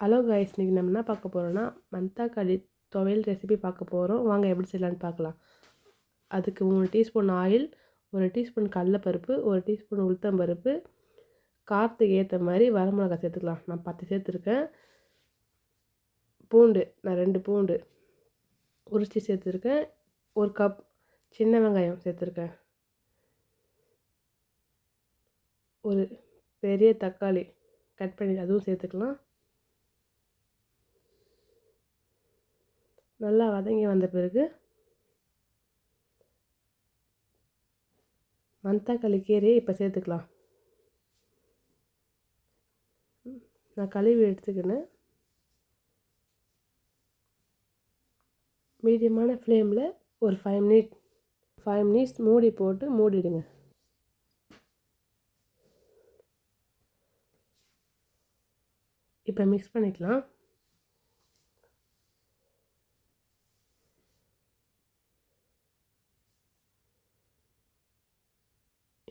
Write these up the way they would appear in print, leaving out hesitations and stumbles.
Hello guys, இன்றைக்கி நம்ம என்ன பார்க்க போகிறோன்னா மணத்தக்காளி துவையல் ரெசிபி பார்க்க போகிறோம். வாங்க எப்படி செய்யலான்னு பார்க்கலாம். அதுக்கு 3 டீஸ்பூன் ஆயில், 1 டீஸ்பூன் கடலைப்பருப்பு, 1 டீஸ்பூன் உளுத்தம்பருப்பு, காரத்துக்கு ஏற்ற மாதிரி வரமிளகாய் சேர்த்துக்கலாம். நான் 10 சேர்த்துருக்கேன். பூண்டு நான் 2 பூண்டு உரிச்சி சேர்த்துருக்கேன். 1 கப் சின்ன வெங்காயம் சேர்த்துருக்கேன். ஒரு பெரிய தக்காளி கட் பண்ணி அதுவும் சேர்த்துக்கலாம். நல்லா வதங்கி வந்த பிறகு மணத்தக்காளி கீரையை இப்போ சேர்த்துக்கலாம். நான் கழுவி எடுத்துக்கினேன். மீடியமான ஃப்ளேமில் ஒரு 5 மினிட்ஸ் மூடி போட்டு மூடிடுங்க. இப்போ மிக்ஸ் பண்ணிக்கலாம்.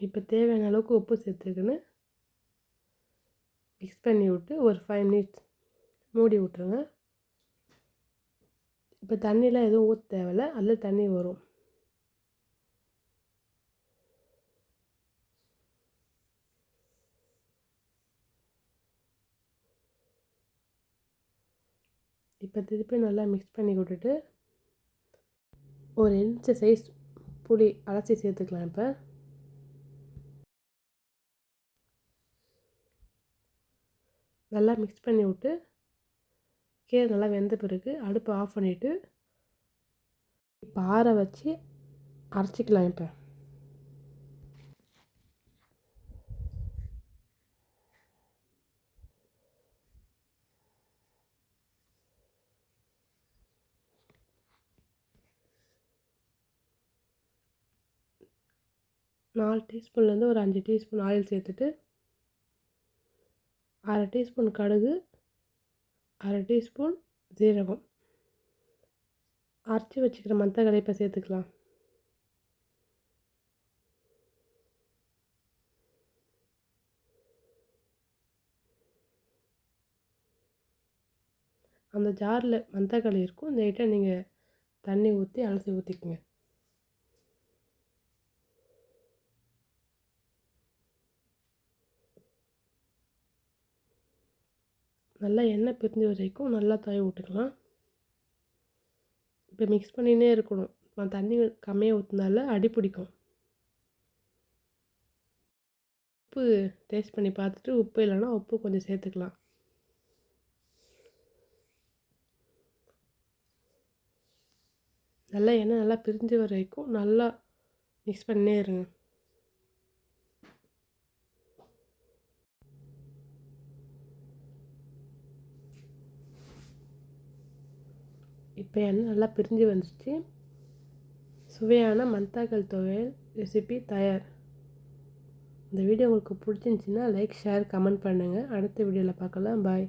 இப்போ தேவையான அளவுக்கு உப்பு சேர்த்துக்கின்னு மிக்ஸ் பண்ணி விட்டு ஒரு 5 மினிட்ஸ் மூடி விட்ருங்க. இப்போ தண்ணிலாம் எதுவும் ஊற்ற தேவையில்ல, அதில் தண்ணி வரும். இப்போ திருப்பி நல்லா மிக்ஸ் பண்ணி விட்டுட்டு ஒரு இன்ச்சு சைஸ் புளி அலசி சேர்த்துக்கலாம். இப்போ நல்லா மிக்ஸ் பண்ணி விட்டு கீரை நல்லா வெந்த பிறகு அடுப்பை ஆஃப் பண்ணிவிட்டு இப்போ ஆற வச்சு அரைச்சிக்கலாம். இப்போ நாலு டீஸ்பூன்லேருந்து ஒரு 5 டீஸ்பூன் ஆயில் சேர்த்துட்டு 1/2 டீஸ்பூன் கடுகு, 1/2 டீஸ்பூன் ஜீரகம், அரைச்சி வச்சுக்கிற மணத்தக்காளி இப்போ சேர்த்துக்கலாம். அந்த ஜாரில் மணத்தக்காளி இருக்கும், இந்த ஐட்டம் நீங்கள் தண்ணி ஊற்றி அலசி ஊற்றிக்குங்க. நல்லா எண்ணெய் பிரிஞ்சு வரைக்கும் நல்லா தடவி விட்டுக்கலாம். இப்போ மிக்ஸ் பண்ணினே இருக்கணும். தண்ணி கம்மியாக ஊற்றினால அடி பிடிக்கும். உப்பு டேஸ்ட் பண்ணி பார்த்துட்டு உப்பு இல்லைன்னா உப்பு கொஞ்சம் சேர்த்துக்கலாம். நல்லா எண்ணெய் நல்லா பிரிஞ்சு வரைக்கும் நல்லா மிக்ஸ் பண்ணினே இருங்க. இப்போ எண்ணெய் நல்லா பிரிஞ்சு வந்துடுச்சு. சுவையான மணத்தக்காளி துவையல் ரெசிபி தயார். இந்த வீடியோ உங்களுக்கு பிடிச்சிருந்துச்சின்னா லைக், ஷேர், கமெண்ட் பண்ணுங்கள். அடுத்த வீடியோவில் பார்க்கலாம். பாய்.